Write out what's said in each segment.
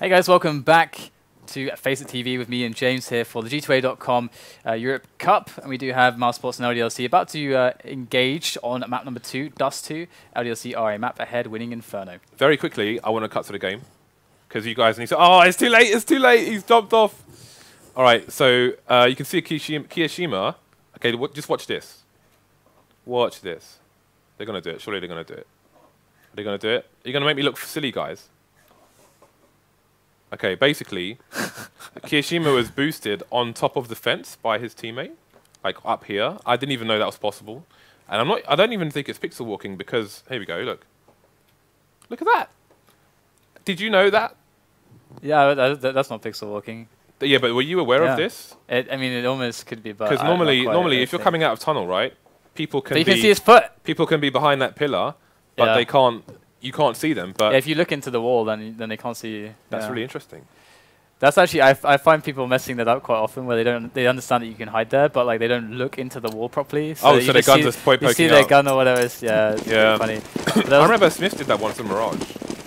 Hey guys, welcome back to FACEIT TV with me and James here for the G2A.com Europe Cup, and we do have Mousesports and LDLC about to engage on map number 2, Dust 2. LDLC are a map ahead, winning Inferno. Very quickly, I want to cut to the game because you guys need to. Oh, it's too late! It's too late! He's jumped off. All right, so you can see kioShiMa. Okay, just watch this. Watch this. They're gonna do it. Surely they're gonna do it. Are they gonna do it? Are you gonna make me look silly, guys? Okay, basically, kioShiMa was boosted on top of the fence by his teammate, like up here. I didn't even know that was possible, and I don't even think it's pixel walking because here we go. Look at that. Did you know that? Yeah, that's not pixel walking. Yeah, but were you aware of this? I mean, it almost could be, but because normally, if you're coming out of tunnel, right, people can you can see his foot. People can be behind that pillar, but they can't. You can't see them, but if you look into the wall, then they can't see you. That's really interesting. That's actually I find people messing that up quite often, where they understand that you can hide there, but like they don't look into the wall properly. So so their guns just poking out. You see their gun or whatever. It's really funny. I remember SmithZz did that once in Mirage.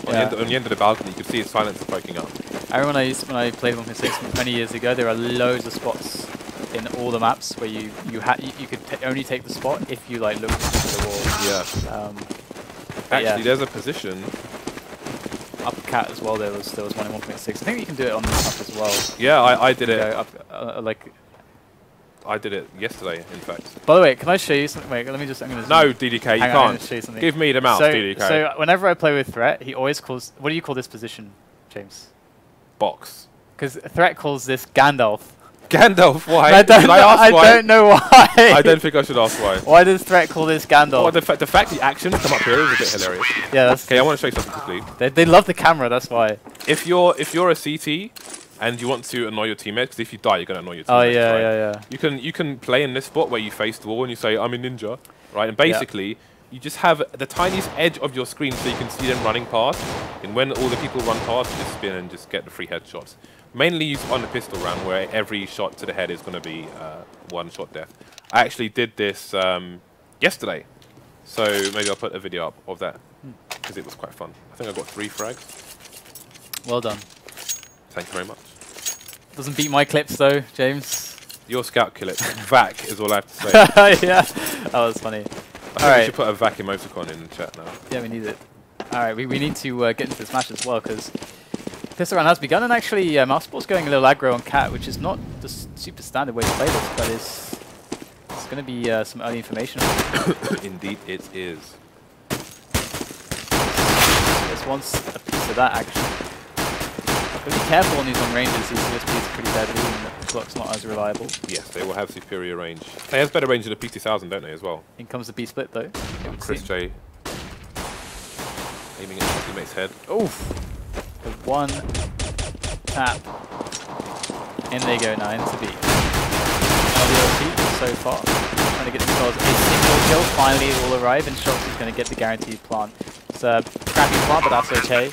On the end of the balcony, you could see his silencer poking up. I remember when I played 1.6 many years ago, there are loads of spots in all the maps where you could only take the spot if you like looked into the wall. Yeah. Actually, there's a position up cat as well. There was one in 1.6. I think you can do it on this map as well. Yeah, I did it. Up, I did it yesterday, in fact. By the way, can I show you something? Wait, let me just. I'm gonna no, DDK, you can't. Show you something. Give me the mouse, DDK. So whenever I play with Threat, he always calls. What do you call this position, James? Box. Because Threat calls this Gandalf. Gandalf, why? I don't know why. I don't think I should ask why. Why does Threat call this Gandalf? Oh, the fact the actions come up here is a bit hilarious. Yeah, that's okay, I want to show you something quickly. They love the camera, that's why. If you're a CT and you want to annoy your teammates, because if you die, you're going to annoy your teammates. Oh, yeah. You can play in this spot where you face the wall and you say, I'm a ninja, right? And basically, you just have the tiniest edge of your screen so you can see them running past. And when all the people run past, you just spin and just get the free headshots. Mainly used on the pistol round, where every shot to the head is going to be one-shot death. I actually did this yesterday, so maybe I'll put a video up of that, because it was quite fun. I think I got 3 frags. Well done. Thank you very much. Doesn't beat my clips though, James. Your scout kill it. VAC is all I have to say. Yeah, that was funny. I think we should put a VAC emoticon in the chat now. Yeah, we need it. Alright, we need to get into this match as well, because this round has begun, and actually Mousesports going a little aggro on Cat, which is not the super standard way to play this, but it's going to be some early information. Indeed it is. This wants a piece of that action. But be careful on these long ranges, these USPs are pretty deadly and the clock's not as reliable. Yes, they will have superior range. They have better range than the P2000, don't they, as well? In comes the B-split though. chrisJ aiming at his teammate's head. Oof! The one tap. In they go now into B. LDLC so far. Trying to get themselves a single kill. Finally it will arrive and shox is going to get the guaranteed plant. It's a crappy plant, but that's okay.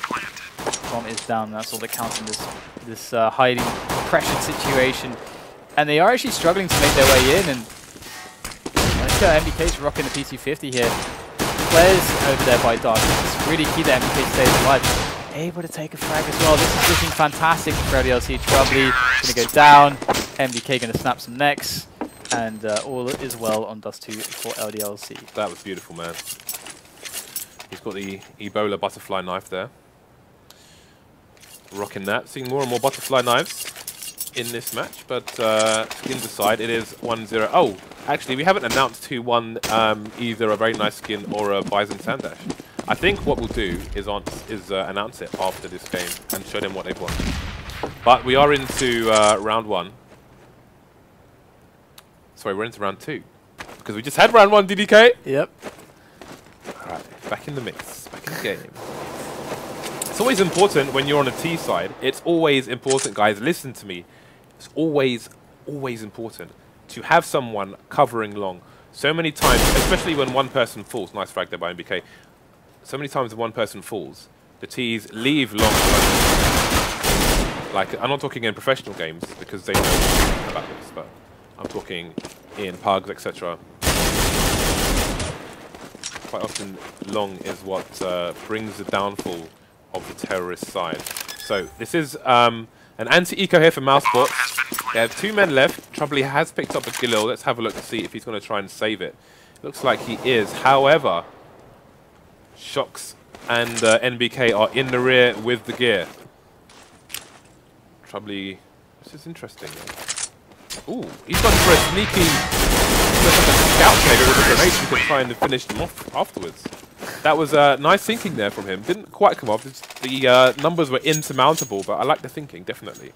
Bomb is down, and that's all that counts in this highly pressured situation. And they are actually struggling to make their way in, and let's go NBK's rocking the PT50 here. Players over there by Dark. It's really key that NBK stays alive. Able to take a frag as well. This is looking fantastic for LDLC. Troubley going to go down. NBK going to snap some necks. And all is well on Dust 2 for LDLC. That was beautiful, man. He's got the Ebola butterfly knife there. Rocking that. Seeing more and more butterfly knives in this match. But skin decide, it is 1-0. Oh, actually, we haven't announced who won either a very nice skin or a Bison Sandash. I think what we'll do is announce it after this game and show them what they've won. But we are into round 1. Sorry, we're into round 2. Because we just had round 1, DDK. Yep. Alright, back in the mix, back in the game. It's always important when you're on a T side. It's always important, guys, listen to me. It's always important to have someone covering long. So many times, especially when one person falls. Nice frag there by NBK. So many times when one person falls, the Ts leave long. Like, I'm not talking in professional games because they know about this, but I'm talking in pugs, etc. Quite often, long is what brings the downfall of the terrorist side. So this is an anti-eco here for Mousesports. They have 2 men left. Troubley has picked up a Galil. Let's have a look to see if he's going to try and save it. Looks like he is. However, shox and NBK are in the rear with the gear. Troubley, this is interesting. Ooh, he's gone for a sneaky scout trigger with a grenade to try and finish them off afterwards. That was nice thinking there from him. Didn't quite come off. The numbers were insurmountable, but I like the thinking, definitely.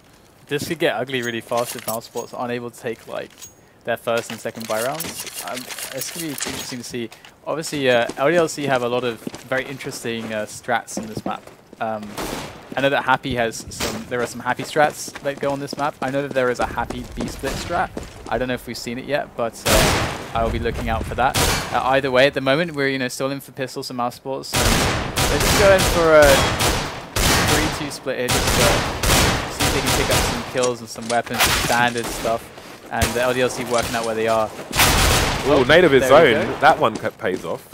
This could get ugly really fast if Mousesports aren't able to take like their first and second buy rounds. It's going to be interesting to see. Obviously, LDLC have a lot of very interesting strats in this map. I know that Happy has there are some Happy strats that go on this map. I know that there is a Happy B-split strat. I don't know if we've seen it yet, but I'll be looking out for that. Either way, at the moment, we're still in for pistols and Mousesports. They're just going for a 3-2 split here, just see if they can pick up some kills and some weapons, standard stuff. And the LDLC working out where they are. Oh, native his zone. That one pays off.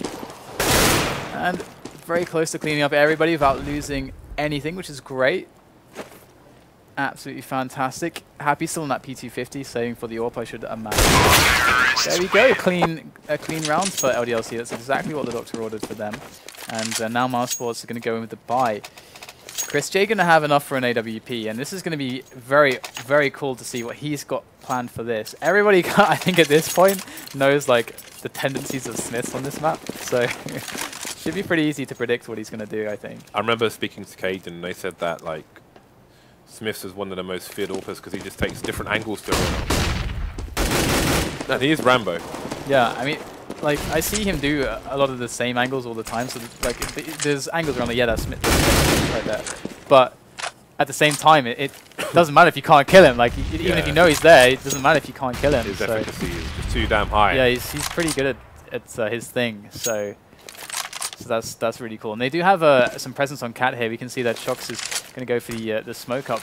And very close to cleaning up everybody without losing anything, which is great. Absolutely fantastic. Happy still on that P250, saving for the AWP, I should imagine. There we go, a clean round for LDLC. That's exactly what the doctor ordered for them. And now Mousesports are going to go in with the buy. chrisJ going to have enough for an AWP, and this is going to be very, very cool to see what he's got planned for this. Everybody, I think at this point, knows like the tendencies of SmithZz on this map, so should be pretty easy to predict what he's going to do, I think. I remember speaking to Cade, and they said that like SmithZz is one of the most feared AWPers because he just takes different angles to it. And he is Rambo. Yeah, I mean, like, I see him do a lot of the same angles all the time, so like, there's angles around the, yeah, that's SmithZz right there. But at the same time, it doesn't matter if you can't kill him. Like, even if you know he's there, it doesn't matter if you can't kill him. His efficacy is just too damn high. Yeah, he's pretty good at his thing, so that's really cool. And they do have some presence on Cat here. We can see that shox is going to go for the smoke up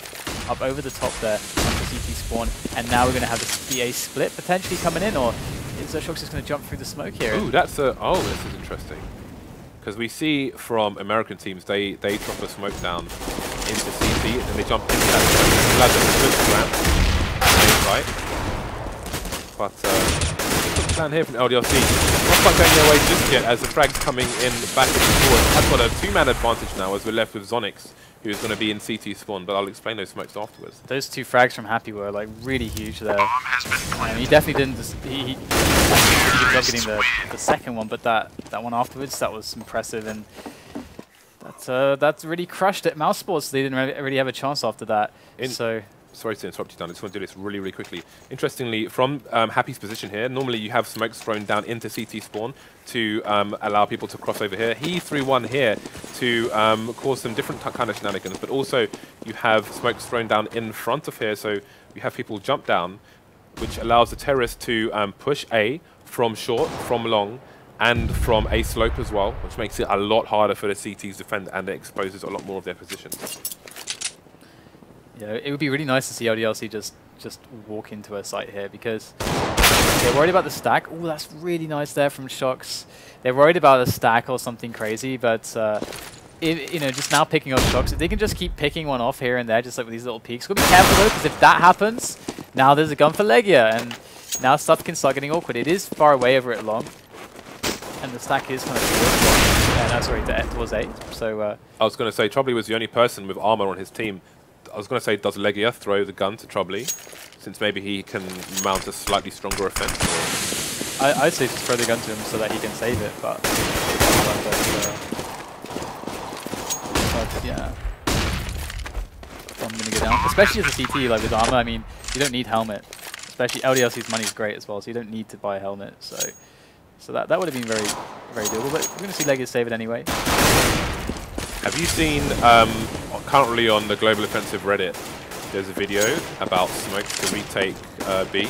over the top there onto CT spawn, and now we're going to have the BA split potentially coming in, or is shox just going to jump through the smoke here? Ooh, that's a this is interesting because we see from American teams they drop a smoke down into CT and then they jump into that smoke, right? But the plan here from LDLC not quite going their way just yet as the frag's coming in back and forward. I've got a 2-man advantage now as we're left with zonixx, who's going to be in CT spawn, but I'll explain those smokes afterwards. Those 2 frags from Happy were like really huge there. He definitely didn't. He did a pretty good job getting the second one, but that one afterwards, that was impressive, and that's really crushed it. Mousesports, they didn't really have a chance after that. Sorry to interrupt you, Dan. I just want to do this really, really quickly. Interestingly, from Happy's position here, normally you have smokes thrown down into CT spawn to allow people to cross over here. He threw one here to cause some different kind of shenanigans, but also you have smokes thrown down in front of here, so you have people jump down, which allows the terrorist to push A from short, from long, and from a slope as well, which makes it a lot harder for the CTs to defend, and it exposes a lot more of their positions. Yeah, it would be really nice to see LDLC just walk into a site here, because they're worried about the stack. Oh, that's really nice there from shox. They're worried about a stack or something crazy, but just now picking up shox, if they can just keep picking one off here and there, just like with these little peaks. Gotta be careful though, because if that happens, now there's a gun for LEGIJA, and now stuff can start getting awkward. It is far away over it long, and the stack is kind of towards 8. So I was going to say Troubley was the only person with armor on his team. I was going to say, does LEGIJA throw the gun to Troubley, since maybe he can mount a slightly stronger offense? I'd say just throw the gun to him so that he can save it, but yeah. I'm going to go down, especially as a CT, like with armor. I mean, you don't need helmet, especially LDLC's money is great as well, so you don't need to buy a helmet. So that would have been very, very doable, but we're going to see LEGIJA save it anyway. Have you seen, currently on the Global Offensive Reddit, there's a video about smokes to retake B.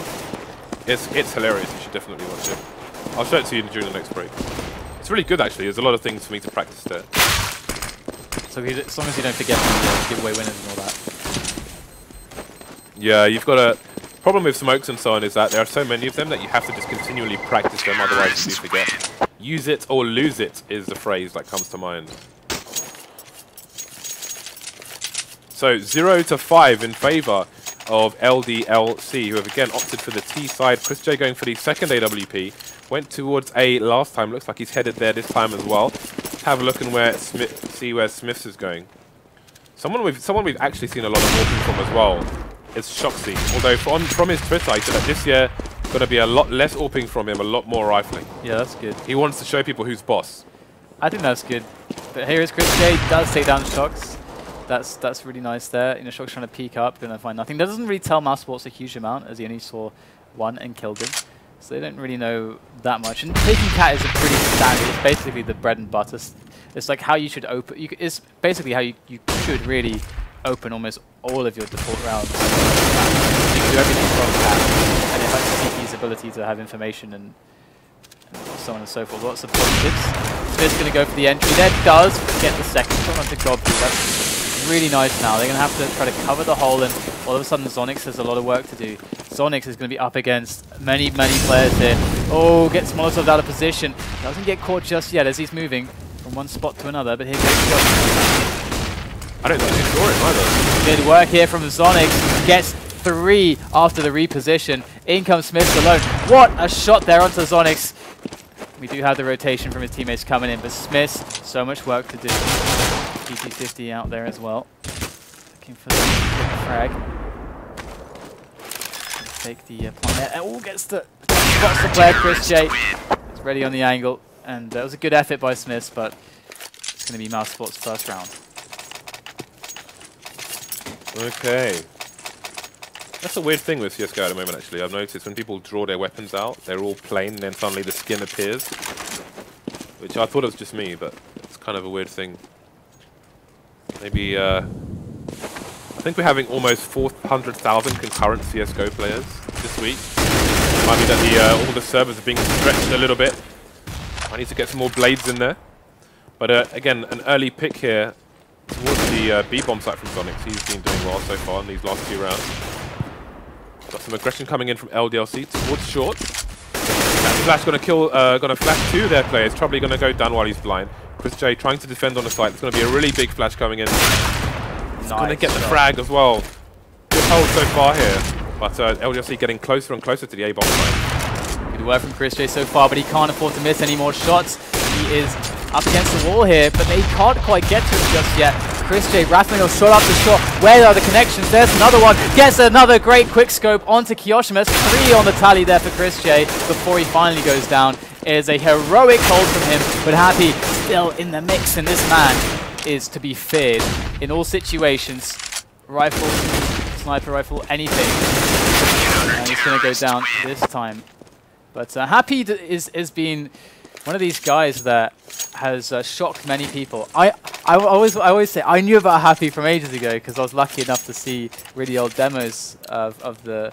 It's hilarious, you should definitely watch it. I'll show it to you during the next break. It's really good actually, there's a lot of things for me to practice there. So as long as you don't forget the giveaway winners and all that. Yeah, you've got a problem with smokes and so on is that there are so many of them that you have to just continually practice them, otherwise you do forget. Use it or lose it is the phrase that comes to mind. So 0 to 5 in favor of LDLC, who have again opted for the T side. chrisJ going for the second AWP. Went towards A last time. Looks like he's headed there this time as well. Let's have a look and see where SmithZz is going. Someone we've actually seen a lot of AWP from as well is shox. Although from his Twitter, he said that this year going to be a lot less AWPing from him, a lot more rifling. Yeah, that's good. He wants to show people who's boss. I think that's good. But here is chrisJ, does take down shox. That's really nice there. You know, shox trying to peek up, going to find nothing. That doesn't really tell Mousesports a huge amount, as he only saw one and killed him. So they don't really know that much. And taking cat is a pretty standard. It's basically the bread and butter. It's like how you should open. It's basically how you should really open almost all of your default rounds. You can do everything from cat, and it has Tiki's ability to have information and so on and so forth. Lots of positives. SmithZz going to go for the entry there. Does get the second shot onto Godby. That's really nice now. They're going to have to try to cover the hole, and all of a sudden zonixx has a lot of work to do. zonixx is going to be up against many players here. Oh, gets Molotov out of position. Doesn't get caught just yet as he's moving from one spot to another, but here goes Jong. I don't think he saw him either. Good work here from zonixx. Gets 3 after the reposition. In comes SmithZz alone. What a shot there onto zonixx. We do have the rotation from his teammates coming in, but SmithZz, so much work to do. GT50 out there as well. Looking for the frag. Take the point there. Oh, gets the player, chrisJ. It's ready on the angle. And that was a good effort by SmithZz, but it's going to be Mousesports' first round. Okay. That's a weird thing with CSGO at the moment, actually. I've noticed when people draw their weapons out, they're all plain, and then suddenly the skin appears. Which I thought it was just me, but it's kind of a weird thing. Maybe, I think we're having almost 400,000 concurrent CSGO players this week. It might be that all the servers are being stretched a little bit. I need to get some more blades in there. But again, an early pick here towards the B-bomb site from zonixx. He's been doing well so far in these last 2 rounds. Got some aggression coming in from LDLC towards short. That flash gonna flash 2 their players. Troubley gonna go down while he's blind. chrisJ trying to defend on the site. It's gonna be a really big flash coming in. He's gonna get the frag as well. Good hold so far here, but LDLC getting closer and closer to the A-bomb site. Good work from chrisJ so far, but he can't afford to miss any more shots. He is up against the wall here, but they can't quite get to him just yet. chrisJ rattling a shot up the shot. Where are the connections? There's another one. Gets another great quick scope onto kioShiMa. 3 on the tally there for chrisJ before he finally goes down. It is a heroic hold from him, but Happy still in the mix, and this man is to be feared in all situations. Rifle, sniper rifle, anything. And he's going to go down this time. But Happy is being one of these guys that has shocked many people. I always say I knew about Happy from ages ago because I was lucky enough to see really old demos of the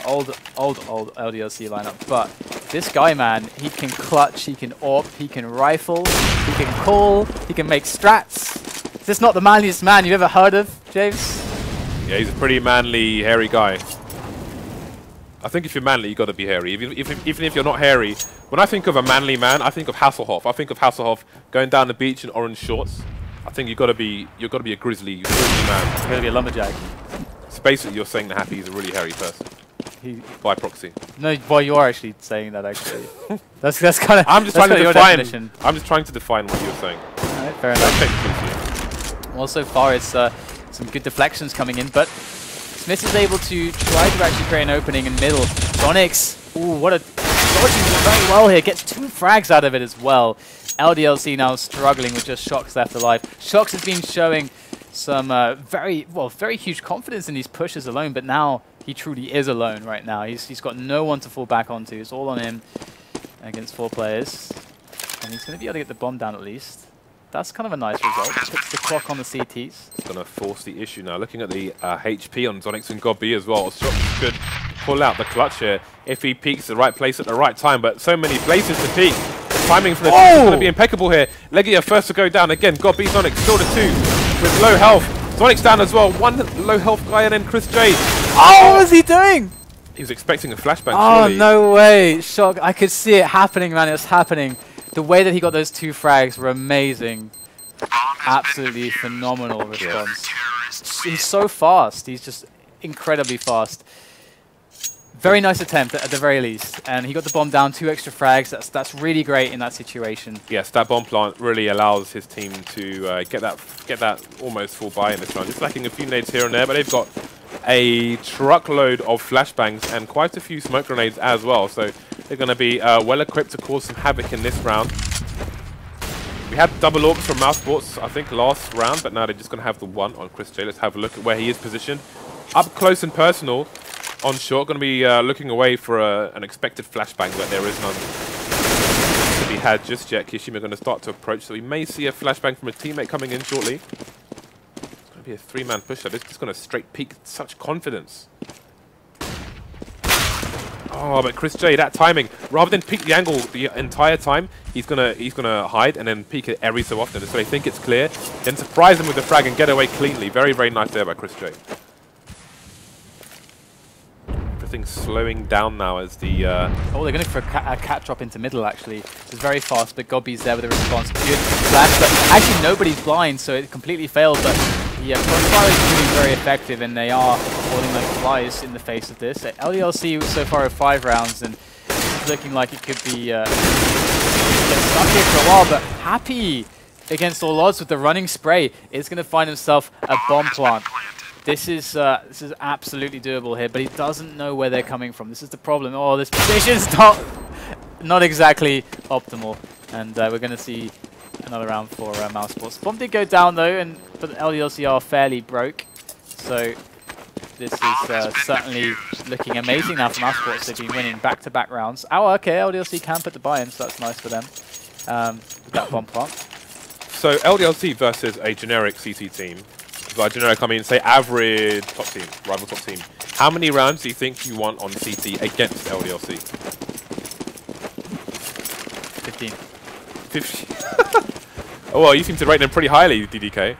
old LDLC lineup. But this guy, man, he can clutch, he can AWP, he can rifle, he can call, he can make strats. Is this not the manliest man you've ever heard of, James? Yeah, he's a pretty manly, hairy guy. I think if you're manly, you got to be hairy. Even if you're not hairy, when I think of a manly man, I think of Hasselhoff. I think of Hasselhoff going down the beach in orange shorts. I think you've got to be a grizzly man. You've got to be a lumberjack. So basically, you're saying that Happy is a really hairy person. By proxy. No, well, you are actually saying that actually. that's kind of. I'm just trying to define. I'm just trying to define what you're saying. Alright, fair enough. Well, so far it's some good deflections coming in, but SmithZz is able to try to actually create an opening in middle. zonixx, ooh, what a dodging very well here. Gets 2 frags out of it as well. LDLC now struggling with just shox left alive. shox has been showing some very huge confidence in these pushes alone, but now he truly is alone right now. He's got no one to fall back onto. It's all on him against 4 players. And he's going to be able to get the bomb down at least. That's kind of a nice result. Puts the clock on the CTs. It's going to force the issue now. Looking at the HP on zonixx and godby as well. shox could pull out the clutch here if he peeks the right place at the right time. But so many places to peek. The timing from the team is going to be impeccable here. LEGIJA first to go down again. godby, zonixx still to 2 with low health. zonixx down as well. 1 low health guy and then chrisJ. Oh, what was he doing? He was expecting a flashbang. Oh, surely. no way. shox. I could see it happening, man. It was happening. The way that he got those 2 frags were amazing. Absolutely phenomenal response. he's so fast. He's just incredibly fast. Very nice attempt at the very least, and he got the bomb down, 2 extra frags. That's really great in that situation. Yes, that bomb plant really allows his team to get that almost full buy in this round. Just lacking a few nades here and there, but they've got a truckload of flashbangs and quite a few smoke grenades as well. So they're going to be well equipped to cause some havoc in this round. We had double orcs from Mousesports, I think, last round, but now they're just going to have the one on chrisJ. Let's have a look at where he is positioned. Up close and personal. On short, going to be looking away for an expected flashbang, but there is none to be had just yet. kioShiMa going to start to approach, so we may see a flashbang from a teammate coming in shortly. It's going to be a 3-man push. This is just going to straight peek such confidence. Oh, but chrisJ, that timing, rather than peek the angle the entire time, he's gonna hide and then peek it every so often. So they think it's clear, then surprise them with the frag and get away cleanly. Very, very nice there by chrisJ. Everything's slowing down now as the... Oh, they're going for a cat drop into middle, actually. It's very fast, but Gobby's there with a response. Good flash, but actually nobody's blind, so it completely failed. But yeah, Crossfire is really very effective, and they are falling like flies in the face of this. LDLC so far have 5 rounds, and it's looking like it could be get stuck here for a while, but Happy against all odds with the running spray is going to find himself a bomb plant. This is absolutely doable here, but he doesn't know where they're coming from. This is the problem. Oh, this position's not exactly optimal, and we're going to see another round for Mousesports. Bomb did go down though, but LDLC are fairly broke, so this is certainly looking amazing now for Mousesports. They've been winning back-to-back rounds. Oh, okay, LDLC can put the buy-in, so that's nice for them. With that bomb plant. So LDLC versus a generic CT team. By generic, I mean, say average top team, rival top team. How many rounds do you think you want on CT against LDLC? 15. 15? Oh, well, you seem to rate them pretty highly, DDK.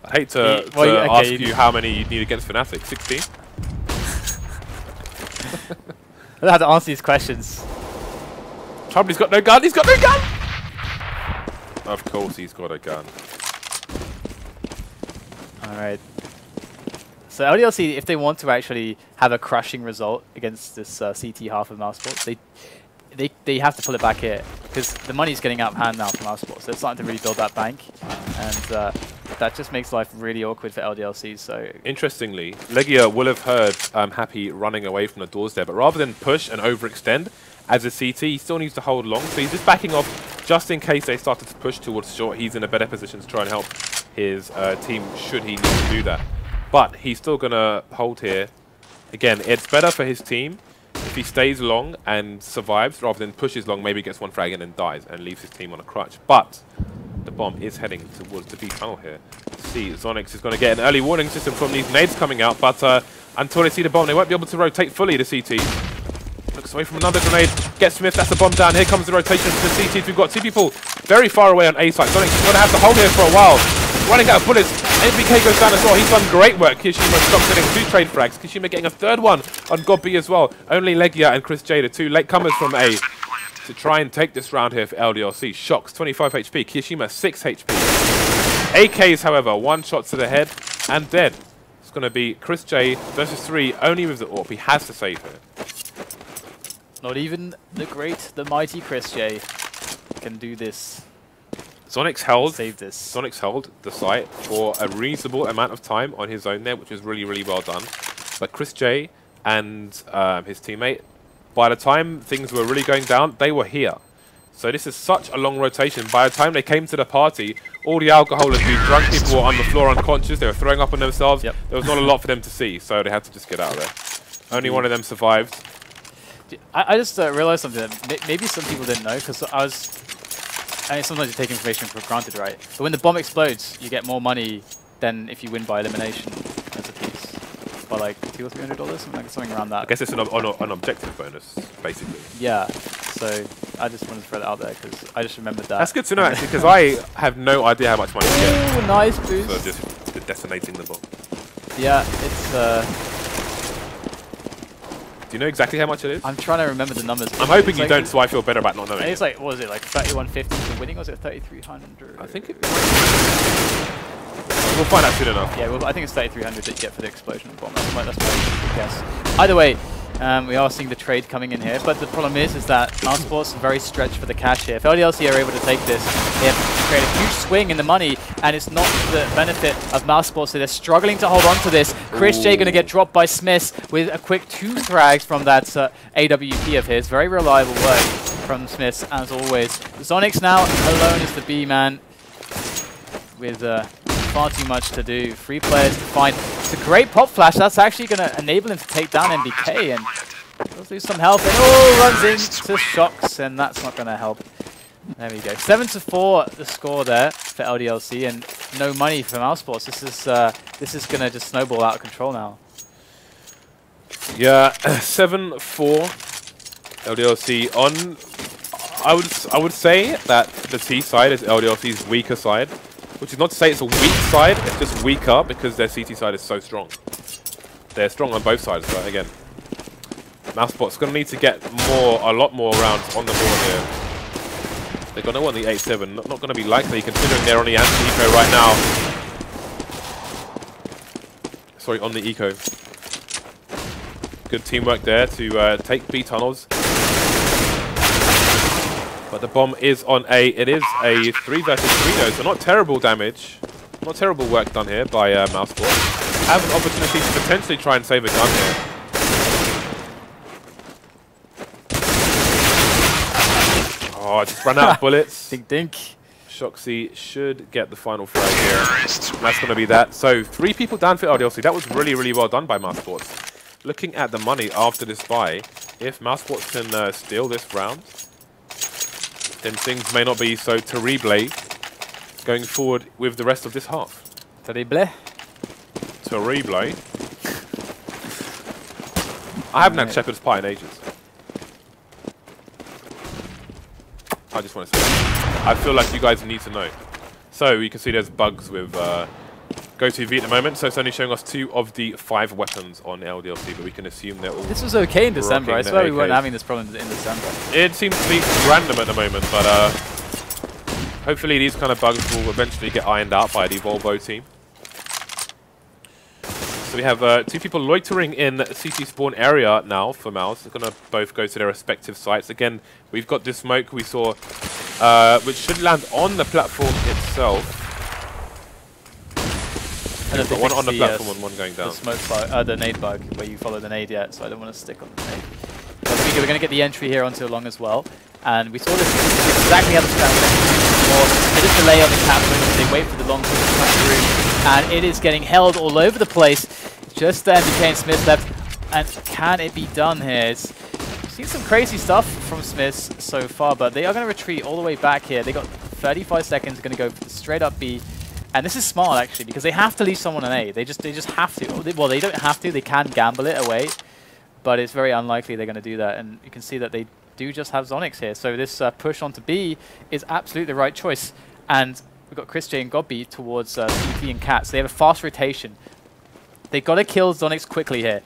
I hate to ask you how many you'd need against Fnatic. 16? I don't have to answer these questions. Troubley's got no gun, he's got no gun! Of course he's got a gun. Alright. So LDLC, if they want to actually have a crushing result against this CT half of Mousesports, they have to pull it back here, because the money's getting out of hand now for Mousesports. They're starting to really build that bank, and that just makes life really awkward for LDLC. So interestingly, LEGIJA will have heard Happy running away from the doors there, but rather than push and overextend, as a CT, he still needs to hold long, so he's just backing off just in case they started to push towards short. He's in a better position to try and help his team should he need to do that. But he's still going to hold here. Again, it's better for his team if he stays long and survives rather than pushes long, maybe gets 1 frag and then dies and leaves his team on a crutch. But the bomb is heading towards the B tunnel here. See, zonixx is going to get an early warning system from these nades coming out, but until they see the bomb, they won't be able to rotate fully to CT. Looks away from another grenade. Get Smith, that's the bomb down. Here comes the rotation to the CT. We've got 2 people very far away on A side. zonixx is going to have to hold here for a while. Running out of bullets. NBK goes down as well. He's done great work. kioShiMa stops getting 2 trade frags. kioShiMa getting a 3rd one on God B as well. Only LEGIJA and chrisJ, the 2 latecomers from A, to try and take this round here for LDLC. shox, 25 HP. kioShiMa, 6 HP. AKs, however, 1 shot to the head and dead. It's going to be chrisJ versus 3, only with the AWP. He has to save her. not even the mighty chrisJ can do this. zonixx held. Save this. zonixx held the site for a reasonable amount of time on his own there, which was really, really well done. But chrisJ and his teammate, by the time things were really going down, they were here. So this is such a long rotation. By the time they came to the party, all the alcohol had been drunk, people were on the floor unconscious, they were throwing up on themselves. Yep. There was not a lot for them to see, so they had to just get out of there. Only one of them survived. I just realized something that maybe some people didn't know, because I mean, sometimes you take information for granted, right? But when the bomb explodes, you get more money than if you win by elimination as a piece. By like $200 or $300, something around that. I guess it's an objective bonus, basically. Yeah, so I just wanted to throw that out there because I just remembered that. That's good to know, actually, because I have no idea how much money you get. Ooh, nice boost. So just detonating the bomb. Yeah, it's... Do you know exactly how much it is? I'm trying to remember the numbers. I'm hoping you don't, so I feel better about not knowing. It's like, what was it, like 3150 for winning, or was it 3300? I think it... We'll find out soon enough. Yeah, well, I think it's 3,300 that you get for the explosion of the bomb. That's my guess. Either way, we are seeing the trade coming in here, but the problem is that Mousesports are very stretched for the cash here. If LDLC are able to take this, they have to create a huge swing in the money, and it's not to the benefit of Mousesports, so they're struggling to hold on to this. chrisJ going to get dropped by SmithZz with a quick 2 frags from that AWP of his. Very reliable work from SmithZz, as always. zonixx now alone as the B-man with far too much to do. 3 players to find. It's a great pop flash. That's actually going to enable him to take down NBK, and does lose some health, and runs into shox, and that's not going to help. There we go. 7-4 the score there for LDLC, and no money for Mousesports. This is going to just snowball out of control now. Yeah, 7-4 LDLC on. I would say that the T side is LDLC's weaker side. Which is not to say it's a weak side, it's just weaker because their CT side is so strong. They're strong on both sides, but again, Mousesports going to need to get a lot more rounds on the board here. They're going to want the 8-7, not going to be likely considering they're on the anti-eco right now. Sorry, on the eco. Good teamwork there to take B tunnels. But the bomb is on A. It is a 3 versus 3 though, so not terrible damage. Not terrible work done here by Mousesports. Have an opportunity to potentially try and save a gun here. Oh, I just ran out of bullets. Dink dink. shoxy should get the final frag here. That's going to be that. So 3 people down for LDLC. That was really, really well done by Mousesports. Looking at the money after this buy, if Mousesports can steal this round, then things may not be so terrible going forward with the rest of this half. Terrible. Terrible. I haven't had shepherd's pie in ages. I just want to say that. I feel like you guys need to know. So you can see there's bugs with GoToV at the moment, so it's only showing us 2 of the 5 weapons on LDLC, but we can assume they're all. This was okay in December. I swear we weren't having this problem in December. It seems to be random at the moment, but hopefully these kind of bugs will eventually get ironed out by the Volvo team. So we have 2 people loitering in CT spawn area now for Mouse. They're going to both go to their respective sites. Again, we've got this smoke we saw, which should land on the platform itself. And got one on the platform and one going down. The smoke bug, the nade bug, where you follow the nade yet, so I don't want to stick on the nade. But we're going to get the entry here onto Long as well. And we saw this exactly how the strat went. They just delay on the cap, they wait for the long push to come through. And it is getting held all over the place. Just the NBK and SmithZz left. And can it be done here? We've seen some crazy stuff from SmithZz so far, but they are going to retreat all the way back here. They got 35 seconds, going to go straight up B. And this is smart, actually, because they have to leave someone an A. They just have to. Well, they don't have to. They can gamble it away. But it's very unlikely they're going to do that. And you can see that they do just have zonixx here. So this push onto B is absolutely the right choice. And we've got chrisJ and Godby towards CT and Cat. So they have a fast rotation. They've got to kill zonixx quickly here.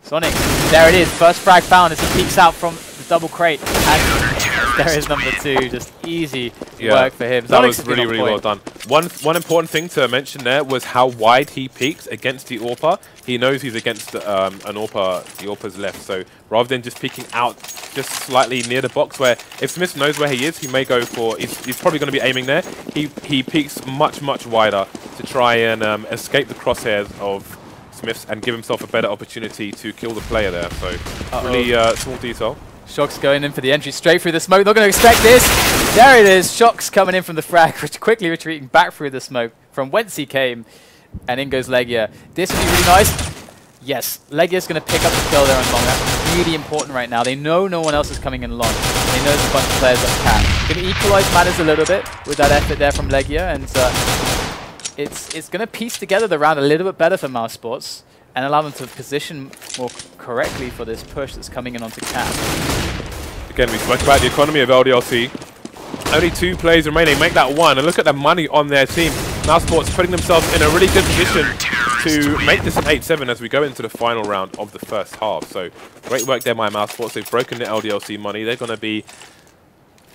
zonixx, there it is. First frag found as he peeks out from the double crate. And there is number 2. Just easy work for him. That was really, really well done. One important thing to mention there was how wide he peeks against the AWPer. He knows he's against an AWPer, the AWPer's left. So rather than just peeking out just slightly near the box, where if SmithZz knows where he is, he may go for, he's probably going to be aiming there. He peeks much, much wider to try and escape the crosshairs of SmithZz and give himself a better opportunity to kill the player there. So really small detail. shox going in for the entry straight through the smoke. Not going to expect this. There it is. shox coming in from the frag, quickly retreating back through the smoke from whence he came. And in goes LEGIJA. This would be really nice. Yes, LEGIJA's going to pick up the kill there on long. That's really important right now. They know no one else is coming in long. They know there's a bunch of players that can. Going to equalize matters a little bit with that effort there from LEGIJA. And it's going to piece together the round a little bit better for Mousesports and allow them to position more correctly for this push that's coming in onto Cat. Again, we spoke about the economy of LDLC. Only 2 players remaining, make that 1, and look at the money on their team. Mousesports putting themselves in a really good position to make this an 8-7 as we go into the final round of the first half. So, great work there by Mousesports. They've broken the LDLC money. They're going to be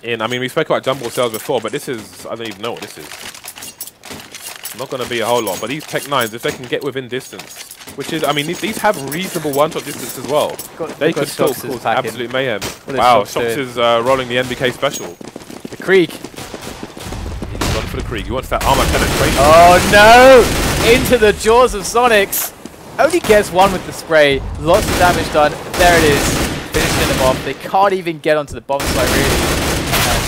in, I mean, we spoke about jumbo sales before, but this is, I don't even know what this is. Not going to be a whole lot, but these Tech 9s, if they can get within distance, which is, I mean, these have reasonable one-shot distance as well. They could still cause absolute mayhem. Wow, shox is rolling the NBK special. The Krieg. He's gone for the Krieg. He wants that armor penetration. Oh no! Into the jaws of zonixx. Only gets one with the spray. Lots of damage done. There it is. Finishing them off. They can't even get onto the bomb site really. And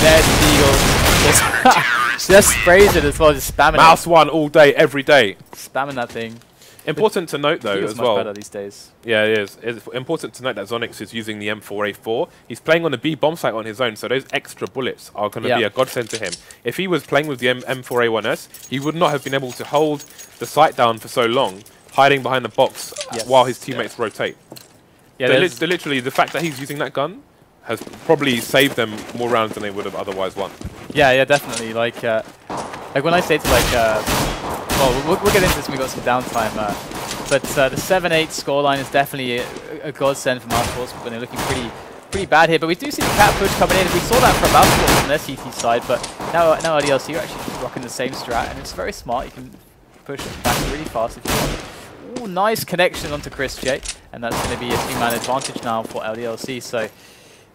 there's the Eagle. Just sprays it as well, just spamming Mouse one all day, every day. Spamming that thing. Important to note though as well. Much better these days. Yeah, it is. It's important to note that zonixx is using the M4A4. He's playing on the B bomb site on his own, so those extra bullets are going to be a godsend to him. If he was playing with the M4A1S, he would not have been able to hold the site down for so long, hiding behind the box while his teammates rotate. Yeah, literally, the fact that he's using that gun has probably saved them more rounds than they would have otherwise won. Yeah, definitely. Like when I say to well, we'll get into this when we got some downtime. But the 7-8 scoreline is definitely a godsend for Mousesports when they're looking pretty bad here. But we do see the cat push coming in. We saw that from Mousesports on their CT side, but now LDLC are actually rocking the same strat, and it's very smart. You can push back really fast if you want. Ooh, nice connection onto chrisJ, and that's going to be a 2-man advantage now for LDLC. So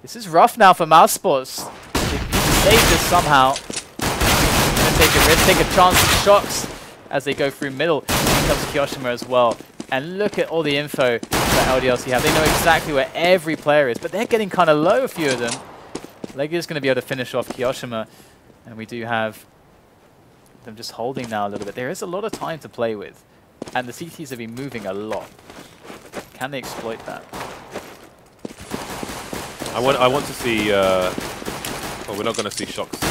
this is rough now for Mousesports. If you save this somehow, going to take a risk, take a chance with shox as they go through middle. Here comes kioShiMa as well. And look at all the info that LDLC have. They know exactly where every player is, but they're getting kind of low, a few of them. LEGIJA's going to be able to finish off kioShiMa, and we do have them just holding now a little bit. There is a lot of time to play with, and the CTs have been moving a lot. Can they exploit that? I want to see. Well, we're not going to see shox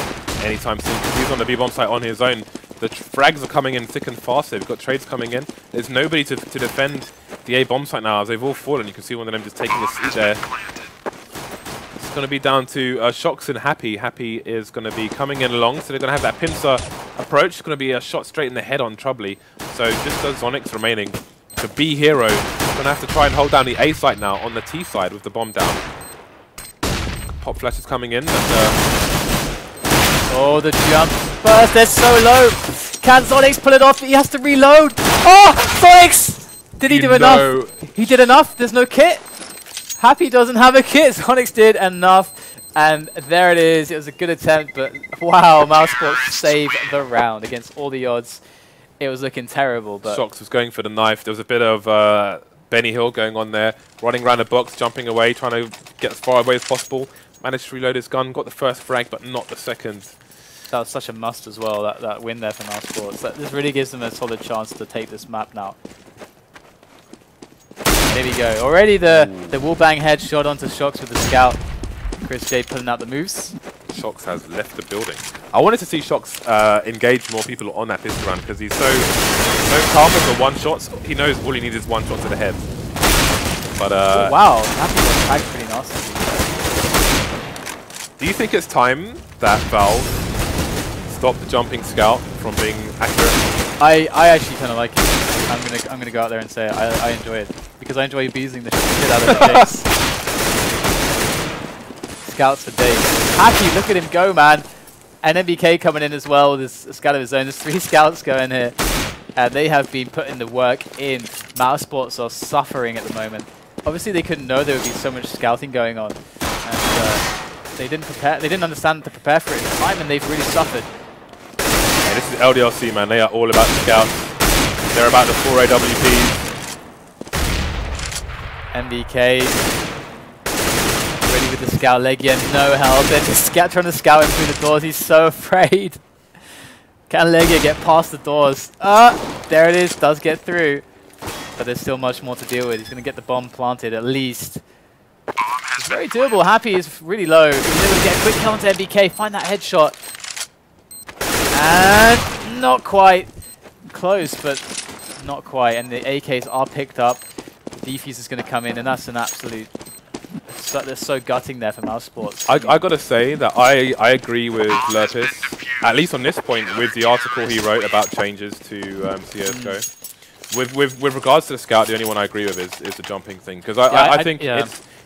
anytime soon because he's on the B bomb site on his own. The frags are coming in thick and fast. They've got trades coming in. There's nobody to defend the A bomb site now as they've all fallen. You can see one of them just taking a seat there. It's going to be down to shox and Happy. Happy is going to be coming in along, so they're going to have that pincer approach. It's going to be a shot straight in the head on Troubley. So just does zonixx remaining. The B hero is going to have to try and hold down the A site now on the T side with the bomb down. Pop flash is coming in. Oh, the jump burst, they're so low. Can zonixx pull it off? He has to reload. Oh, zonixx! Did he do enough? He did enough. There's no kit. Happy doesn't have a kit. zonixx did enough. And there it is. It was a good attempt, but wow, Mousesports saved the round against all the odds. It was looking terrible. But shox was going for the knife. There was a bit of Benny Hill going on there, running around the box, jumping away, trying to get as far away as possible. Managed to reload his gun, got the first frag, but not the second. That was such a must as well, that win there for Mousesports. This really gives them a solid chance to take this map now. There we go. Already the wallbang headshot onto shox with the scout. chrisJ pulling out the moves. shox has left the building. I wanted to see shox engage more people on that pistol round because he's so calm with the one-shots. He knows all he needs is one shot to the head. But oh, wow, that was tagged pretty nasty. Do you think it's time that Valve stop the jumping scout from being accurate? I actually kind of like it. I'm gonna go out there and say I enjoy it because I enjoy beezing the shit out of the Jakes. Scouts for days. Happy, look at him go, man. And NBK coming in as well with his scout of his own. There's 3 scouts going here, and they have been putting the work in. Mousesports are suffering at the moment. Obviously, they couldn't know there would be so much scouting going on, and they didn't prepare. They didn't understand to prepare for it at the time, and they've really suffered. Yeah, this is LDLC, man. They are all about the scouts. They're about the 4 AWPs. NBK ready with the scout. LEGIJA, no help. They're just trying to scout him through the doors. He's so afraid. Can LEGIJA get past the doors? There it is. Does get through, but there's still much more to deal with. He's going to get the bomb planted at least. It's very doable. Happy is really low. He's able to get a quick kill onto NBK. Find that headshot. And not quite. Close, but not quite. And the AKs are picked up. The defuse is going to come in, and that's an absolute... they're so gutting there for Mousesports. I got to say that I agree with Lurpis, at least on this point, with the article he wrote about changes to With regards to the scout, the only one I agree with is the jumping thing. Because I think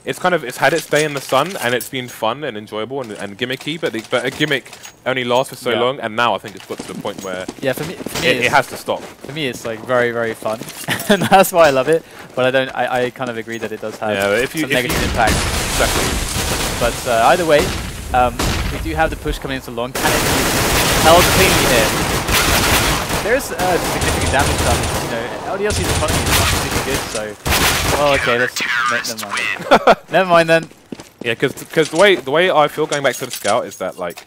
it's had its day in the sun, and it's been fun and enjoyable and gimmicky. But a gimmick only lasts for so long, and now I think it's got to the point where for me it has to stop. For me, it's like very, very fun, and that's why I love it. But I kind of agree that it does have some negative impact. Exactly. But either way, we do have the push coming into long. Can it be held cleanly here? There's significant damage done. You know, LDLC's economy is not particularly good, so. Well, okay, never mind. Never mind then. Yeah, because the way I feel going back to the scout is that like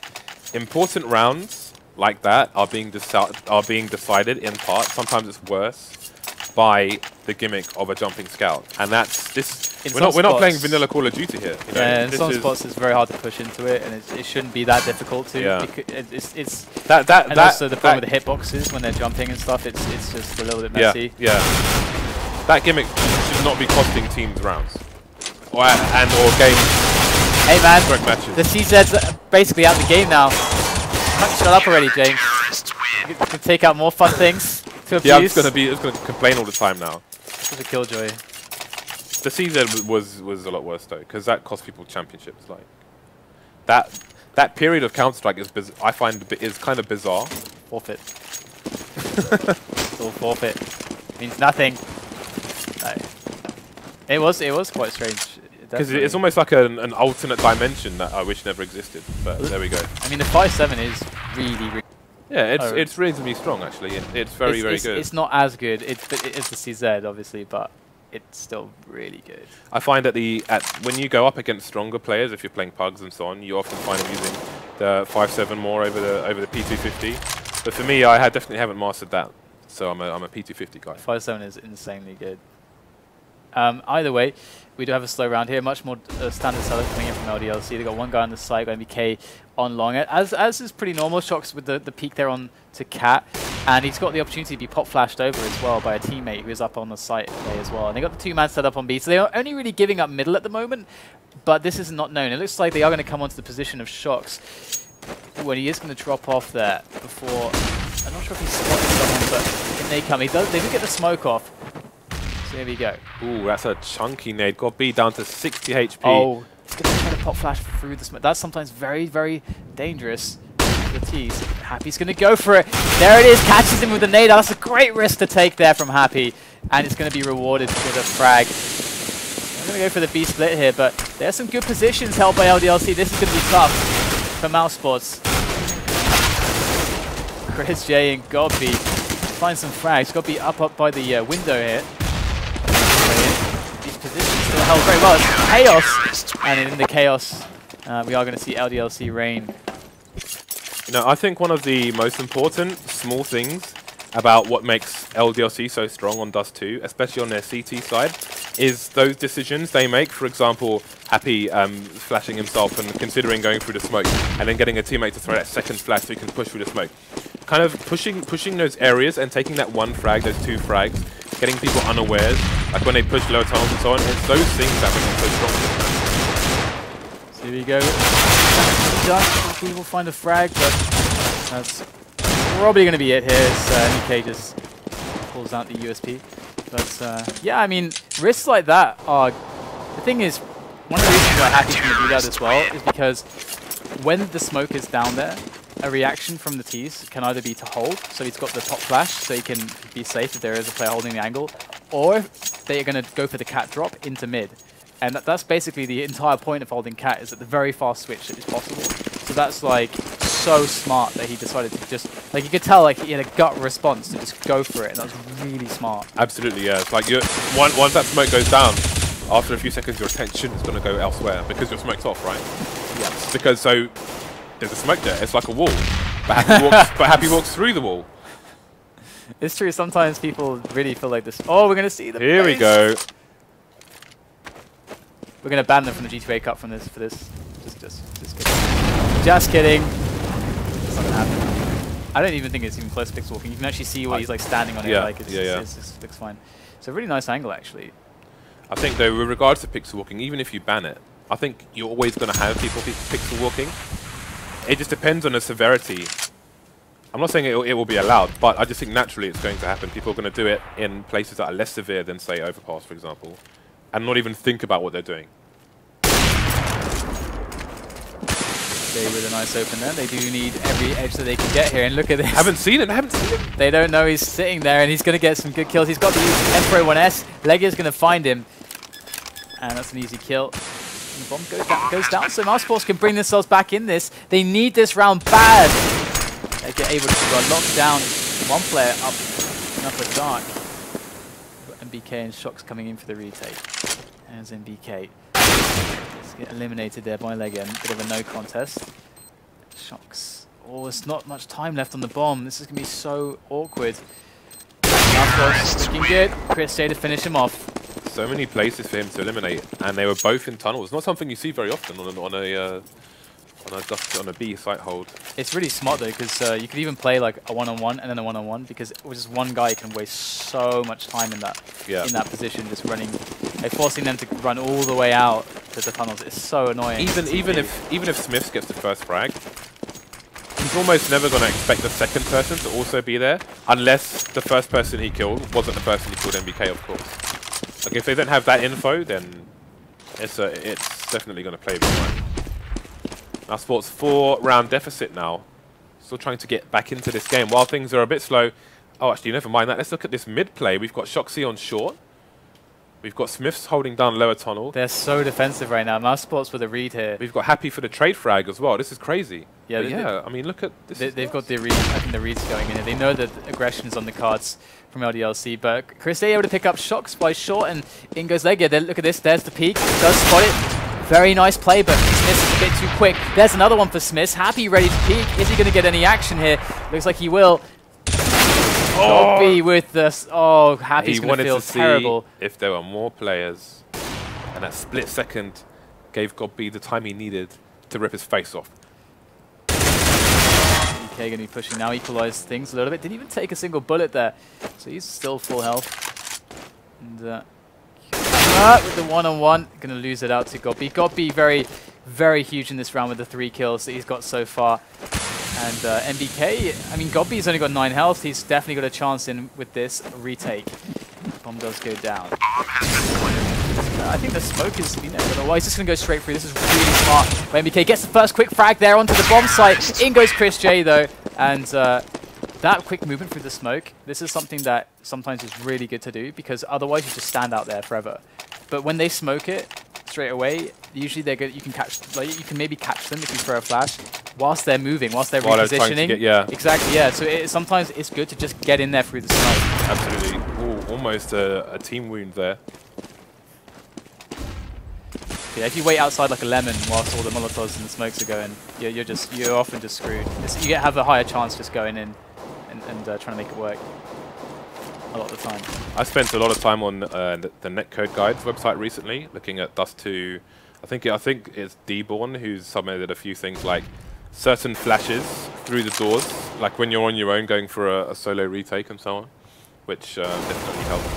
important rounds like that are being decided in part. Sometimes it's worse by the gimmick of a jumping scout, and that's this. We're not playing vanilla Call of Duty here. You know? Yeah, in some spots it's very hard to push into it, and it shouldn't be that difficult to. Yeah. It's and also the problem with the hitboxes when they're jumping and stuff. It's just a little bit messy. Yeah. That gimmick should not be costing teams rounds or games. Hey man, matches. the CZ's basically out the game now. Can't you shut up already, James? You can take out more fun things to abuse. Yeah, I'm just gonna complain all the time now. Such a killjoy. The CZ was a lot worse though, because that cost people championships. Like that period of Counter-Strike I find is kind of bizarre. Forfeit. Still forfeit. Means nothing. No. It was quite strange. Because it's almost like an alternate dimension that I wish never existed. But there we go. I mean, the 5.7 is really. Yeah, it's reasonably strong actually. It's very good. It's not as good. It's the CZ obviously, but it's still really good. I find that when you go up against stronger players, if you're playing pugs and so on, you often find them using the 5.7 more over the P250. But for me, I definitely haven't mastered that, so I'm a P250 guy. 5.7 is insanely good. Either way, we do have a slow round here. Much more standard setup coming in from LDLC. They got one guy on the side, got NBK on long. As is pretty normal. shox with the peek there on to Cat, and he's got the opportunity to be pop flashed over as well by a teammate who is up on the site play as well. And they got the 2-man set up on B, so they are only really giving up middle at the moment. But this is not known. It looks like they are going to come onto the position of shox when he is going to drop off there before. I'm not sure if he's spotted someone, but can they come? They do get the smoke off. So here we go. Ooh, that's a chunky nade. Got B down to 60 HP. Oh, he's going to try to pop flash through the smoke. That's sometimes very, very dangerous for the T's. Happy's going to go for it. There it is. Catches him with the nade. That's a great risk to take there from Happy. And it's going to be rewarded with a frag. I'm going to go for the B split here, but there's some good positions held by LDLC. This is going to be tough for Mousesports. chrisJ and Godby find some frags. Godby up by the window here. These positions still held very well. It's chaos, and in the chaos, we are going to see LDLC reign. You know, I think one of the most important small things about what makes LDLC so strong on Dust 2, especially on their CT side, is those decisions they make. For example, Happy flashing himself and considering going through the smoke, and then getting a teammate to throw that second flash so he can push through the smoke. Kind of pushing those areas and taking that one frag, those two frags, getting people unawares, like when they push low tunnels and so on. It's those things that make them so strong. So here we go. We will find a frag, but that's probably going to be it here. NBK just pulls out the USP. But yeah, I mean, risks like that are... The thing is, one of the reasons why Happy's going to do that as well is because when the smoke is down there, a reaction from the T's can either be to hold, so he's got the top flash, so he can be safe if there is a player holding the angle, or they're going to go for the cat drop into mid. And that's basically the entire point of holding cat, is at the very fast switch that is possible. So that's like so smart that he decided to just, like, you could tell like he had a gut response to just go for it, and that was really smart. Absolutely, yeah. It's like once that smoke goes down, after a few seconds your attention is going to go elsewhere because your smoke's off, right? Yeah. Because so there's a smoke there. It's like a wall, but Happy walks through the wall. It's true. Sometimes people really feel like this. Oh, we're going to see the. Here we go. We're going to ban them from the G2A Cup for this. Just kidding. Just kidding. It's not going to happen. I don't even think it's even close to pixel walking. You can actually see where he's like standing on it. Yeah, like it looks fine. It's a really nice angle actually. I think though, with regards to pixel walking, even if you ban it, I think you're always going to have people pixel walking. It just depends on the severity. I'm not saying it will be allowed, but I just think naturally it's going to happen. People are going to do it in places that are less severe than, say, Overpass, for example, and not even think about what they're doing. They with a nice open there. They do need every edge that they can get here. And look at this. Haven't seen it. They don't know he's sitting there, and he's going to get some good kills. He's got the Emperor 1S. LEGIJA's going to find him. And that's an easy kill. And the bomb goes down, so Mousesports can bring themselves back in this. They need this round bad. They get able to lock down one player up in upper dark. NBK and shox coming in for the retake. There's NBK. Let's get eliminated there by LEGIJA. Bit of a no contest. shox. Oh, there's not much time left on the bomb. This is going to be so awkward. Mousesports looking good. chrisJ to finish him off. So many places for him to eliminate, and they were both in tunnels. Not something you see very often on a B site hold. It's really smart though, because you could even play like a one-on-one and then a one-on-one, because with just one guy can waste so much time in that position, just running, forcing them to run all the way out to the tunnels. It's so annoying. Even if SmithZz gets the first frag, he's almost never going to expect the second person to also be there, unless the first person he killed wasn't the person he killed NBK, of course. Like if they don't have that info, then it's definitely going to play behind. Mousesports 4-round deficit now. Still trying to get back into this game while things are a bit slow. Oh, actually, never mind that. Let's look at this mid play. We've got shoxy on short. We've got SmithZz holding down lower tunnel. They're so defensive right now. Mousesports with a read here. We've got Happy for the trade frag as well. This is crazy. Yeah, I mean, look at this. They've got the read. I think the read's going in here. They know that aggression is on the cards from LDLC, but chrisJ able to pick up shox by short, and in goes LEGIJA. Look at this. There's the peak. Does spot it. Very nice play, but SmithZz is a bit too quick. There's another one for SmithZz. Happy ready to peek. Is he going to get any action here? Looks like he will. Gobby with this. Oh, Happy's going to feel terrible. If there were more players, and that split second gave Gobby the time he needed to rip his face off. NBK going to be pushing now, equalize things a little bit. Didn't even take a single bullet there, so he's still full health. And with the one-on-one, going to lose it out to Gobby. Gobby very, very huge in this round with the 3 kills that he's got so far. And NBK, I mean, Gobby's only got 9 health. He's definitely got a chance in with this retake. Bomb does go down. I think the smoke is, otherwise just going to go straight through. This is really smart. But NBK gets the first quick frag there onto the bomb site. In goes chrisJ though. And that quick movement through the smoke, this is something that sometimes is really good to do, because otherwise you just stand out there forever. But when they smoke it straight away, usually they're good. You can catch, like, you can maybe catch them if you throw a flash whilst they're moving, whilst they're repositioning. Exactly, yeah. So sometimes it's good to just get in there through the smoke. Absolutely. Ooh, almost a team wound there. Yeah, if you wait outside like a lemon whilst all the molotovs and the smokes are going, you're often just screwed. You have a higher chance just going in and trying to make it work a lot of the time. I spent a lot of time on the Netcode Guides website recently, looking at Dust 2. I think it's Dubourdeaux who's submitted a few things like certain flashes through the doors, like when you're on your own going for a solo retake and so on, which definitely helps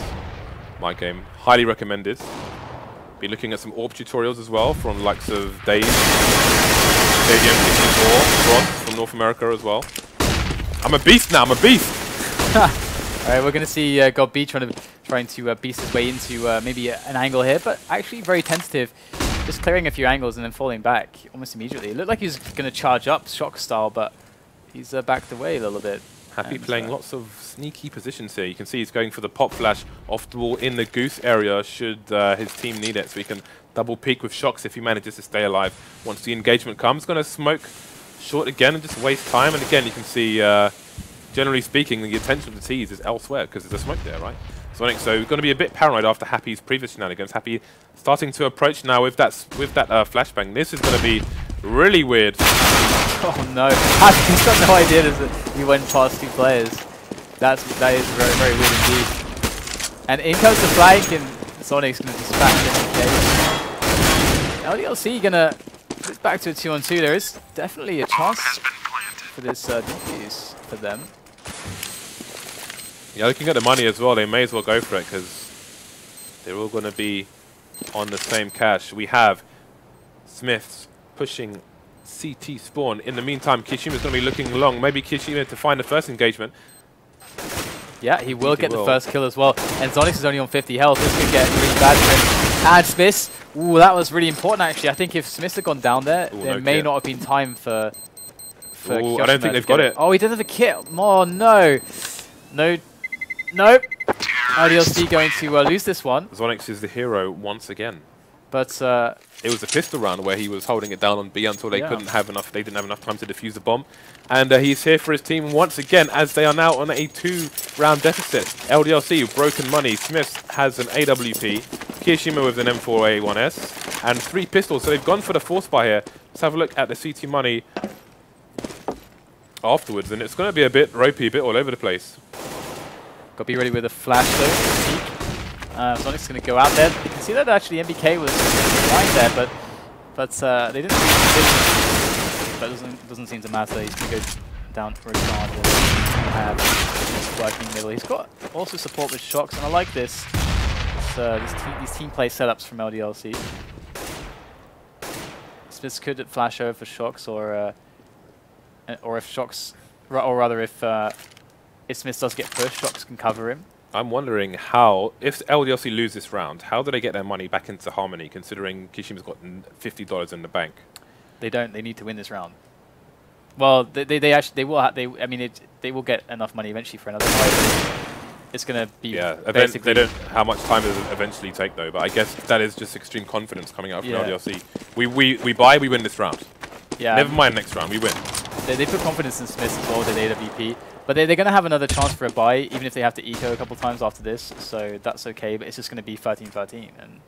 my game. Highly recommended. Be looking at some AWP tutorials as well from the likes of Dayik, from North America as well. I'm a beast now, I'm a beast! Alright, we're going to see Gobby trying to beast his way into maybe an angle here, but actually very tentative. Just clearing a few angles and then falling back almost immediately. It looked like he was going to charge up shox style, but he's backed away a little bit. Happy playing lots of sneaky positions here. You can see he's going for the pop flash off the wall in the goose area should his team need it. So he can double peek with shox if he manages to stay alive. Once the engagement comes, going to smoke short again and just waste time. And again, you can see, generally speaking, the attention of the T's is elsewhere because there's a smoke there, right? zonixx, so going to be a bit paranoid after Happy's previous shenanigans. Happy starting to approach now with that flashbang. This is going to be really weird. Oh no, Happy's got no idea that he went past 2 players. That is very, very weird indeed. And in comes the flank, and zonixx going to dispatch it. LDLC going to put it back to a 2-on-2. There is definitely a chance for this defuse for them. Yeah, looking at the money as well, they may as well go for it because they're all going to be on the same cash. We have SmithZz pushing CT spawn. In the meantime, kioShiMa is going to be looking long. Maybe kioShiMa to find the first engagement. Yeah, he will get the first kill as well. And zonixx is only on 50 health. This could get really bad for him. And SmithZz, ooh, that was really important actually. I think if SmithZz had gone down there, Ooh, there no may kit. not have been time for Ooh, I don't think they've got it. Oh, he didn't have a kit. Oh, no. No. Nope. LDLC going to lose this one. zonixx is the hero once again. But it was a pistol round where he was holding it down on B until they couldn't have enough. They didn't have enough time to defuse the bomb, and he's here for his team once again as they are now on a 2-round deficit. LDLC broken money. SmithZz has an AWP, kioShiMa with an M4A1S, and 3 pistols. So they've gone for the force buy here. Let's have a look at the CT money afterwards, and it's going to be a bit ropey, a bit all over the place. Got to be ready with a flash though. zonixx is going to go out there. You can see that actually NBK was flying there, but they didn't. But it doesn't seem to matter. He's going to go down regardless. Have working middle. He's got also support with shox, and I like this. These team play setups from LDLC. SmithZz could flash over for shox, or if shox, or rather if SmithZz does get pushed, shox can cover him. I'm wondering how, if LDLC lose this round, how do they get their money back into Harmony, considering kioShiMa's got $50 in the bank? They don't. They need to win this round. Well, they actually they will get enough money eventually for another fight. It's going to be basically. They don't. How much time does it eventually take though? But I guess that is just extreme confidence coming out from LDLC. We buy, we win this round. Yeah. Never mind next round, we win. They put confidence in SmithZz as well with the AWP. But they're going to have another chance for a buy, even if they have to eco a couple times after this. So that's okay, but it's just going to be 13-13. And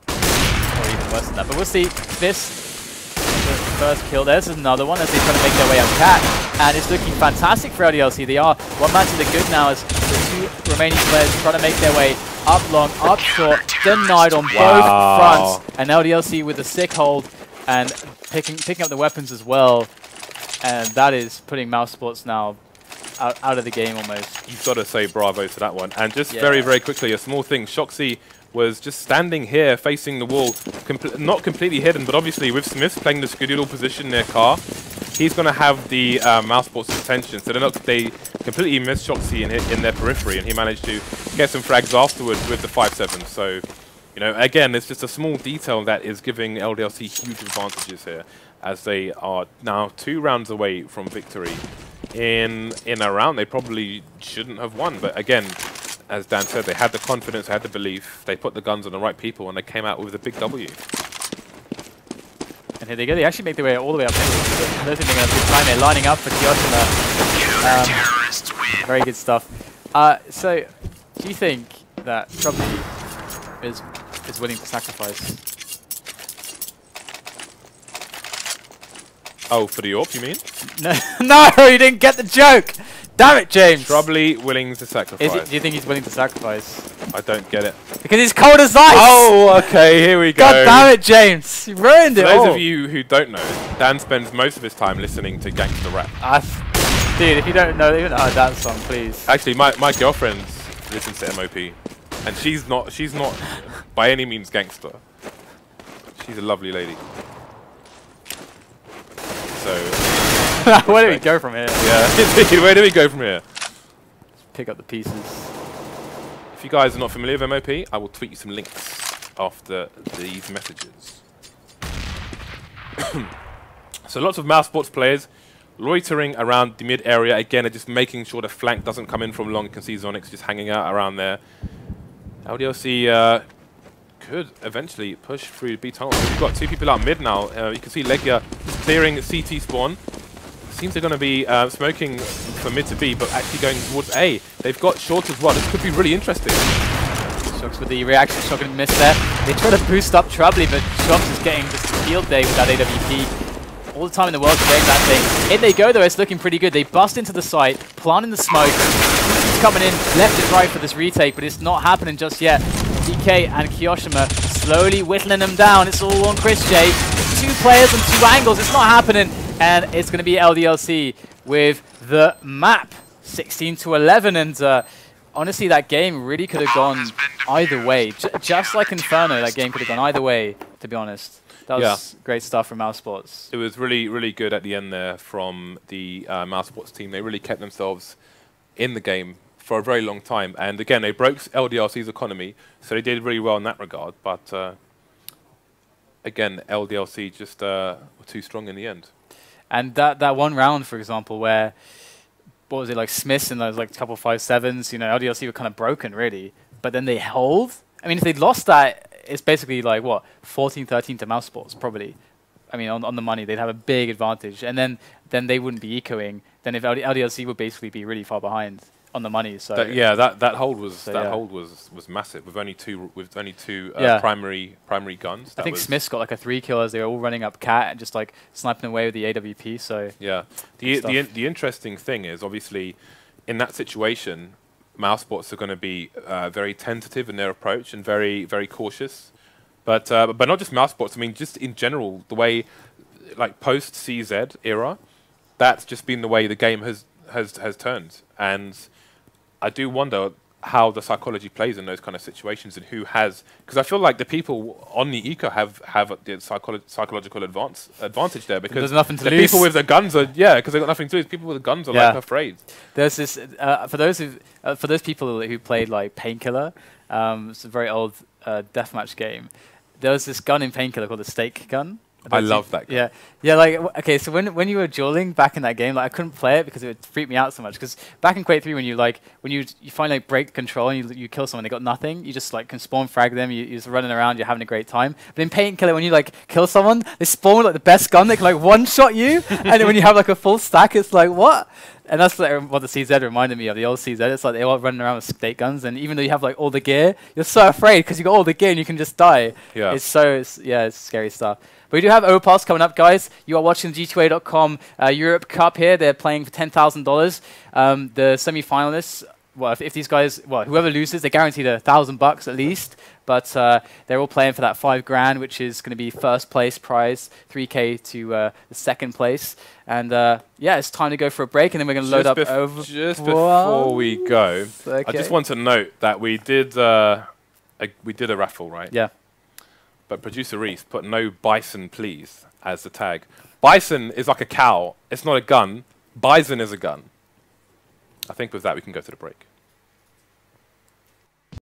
or even worse than that. But we'll see. SmithZz, the first kill. There's another one as they try to make their way up cat. And it's looking fantastic for LDLC. They are one man to the good now as the 2 remaining players try to make their way up long, up short, denied on both fronts. And LDLC with a sick hold and picking up the weapons as well. And that is putting Mousesports now out of the game almost. You've got to say bravo to that one. And just very, very quickly, a small thing. shoxy was just standing here facing the wall, not completely hidden, but obviously with SmithZz playing the Skadoodle position near car, he's going to have the Mousesports' attention. So they completely missed shoxy in their periphery, and he managed to get some frags afterwards with the 5-7. So, you know, again, it's just a small detail that is giving LDLC huge advantages here, as they are now 2 rounds away from victory in a round they probably shouldn't have won. But again, as Dan said, they had the confidence, they had the belief, they put the guns on the right people, and they came out with a big W. And here they go. They actually make their way all the way up. I don't think they're going to have a good time. They're lining up for kioShiMa. Very good stuff. So, do you think that Troubley is willing to sacrifice? Oh, for the AWP, you mean? No, no, you didn't get the joke. Damn it, James. Troubley willing to sacrifice. Do you think he's willing to sacrifice? I don't get it. Because he's cold as ice. Oh, okay, here we go. God damn it, James. You ruined it all. For those of you who don't know, Dan spends most of his time listening to gangster rap. Dude, if you don't know even that song, please. Actually, my girlfriend listens to MOP, and she's not by any means gangster. She's a lovely lady. So, where do we go from here? Yeah, where do we go from here? Just pick up the pieces. If you guys are not familiar with MOP, I will tweet you some links after these messages. So lots of Mousesports players loitering around the mid area. Again, they're just making sure the flank doesn't come in from long. You can see zonixx just hanging out around there. LDLC could eventually push through B tunnel. We've got 2 people out mid now. You can see LEGIJA clearing CT spawn. Seems they're going to be smoking for mid to B, but actually going towards A. They've got short as well. This could be really interesting. shox with the reaction shot, going to miss there. They try to boost up Troubley, but shox is getting just field day with that AWP. All the time in the world to break that thing. In they go though, it's looking pretty good. They bust into the site, planting the smoke. He's coming in left and right for this retake, but it's not happening just yet. DK and kioShiMa slowly whittling them down. It's all on chrisJ. 2 players and 2 angles. It's not happening. And it's going to be LDLC with the map. 16-11. And honestly, that game really could have gone either way. Just like Inferno, that game could have gone either way, to be honest. That was great stuff from Mousesports. It was really, really good at the end there from the Mousesports team. They really kept themselves in the game for a very long time. And again, they broke LDLC's economy, so they did really well in that regard. But again, LDLC just were too strong in the end. And that one round, for example, where, what was it, like SmithZz and those like couple 5-7s, you know, LDLC were kind of broken, really. But then they hold. I mean, if they'd lost that, it's basically like, what, 14-13 to Mousesports, probably. I mean, on the money, they'd have a big advantage. And then they wouldn't be ecoing. Then if LDLC would basically be really far behind on the money. So that hold was massive with only two primary guns. I think SmithZz got like a 3 kill as they were all running up cat and just like sniping away with the AWP. So yeah, the interesting thing is obviously in that situation, Mousesports are going to be very tentative in their approach and very cautious. But not just Mousesports. I mean, just in general, the way like post CZ era, that's just been the way the game has turned. And I do wonder how the psychology plays in those kind of situations and who has, because I feel like the people on the eco have the psychological advantage there, because there's nothing to the lose. people with the guns are because they've got nothing to lose. People with the guns are like afraid. There's this for those people who played like Painkiller, it's a very old deathmatch game. There was this gun in Painkiller called the stake gun. I love that gun. Yeah. Like okay, so when you were dueling back in that game, like I couldn't play it because it would freak me out so much. Because back in Quake 3, when you finally break control and you kill someone, they got nothing. You just like can spawn frag them. You're just running around. You're having a great time. But in Painkiller, when you like kill someone, they spawn with like the best gun. They can like one shot you, and then when you have like a full stack, it's like what? And that's like what the CZ reminded me of, the old CZ. It's like they all running around with stake guns, and even though you have like all the gear, you're so afraid because you got all the gear and you can just die. Yeah. It's scary stuff. But we do have Opals coming up, guys. You are watching G2A.com Europe Cup here. They're playing for $10,000. The semi-finalists, well, if these guys, well, whoever loses, they're guaranteed $1,000 at least. But they're all playing for that $5,000, which is going to be first place prize, 3K to the second place. And yeah, it's time to go for a break, and then we're going to load up over. Just before we go, I just want to note that we did a raffle, right? Yeah. But producer Reese put "no bison, please" as the tag. Bison is like a cow. It's not a gun. Bison is a gun. I think with that we can go to the break.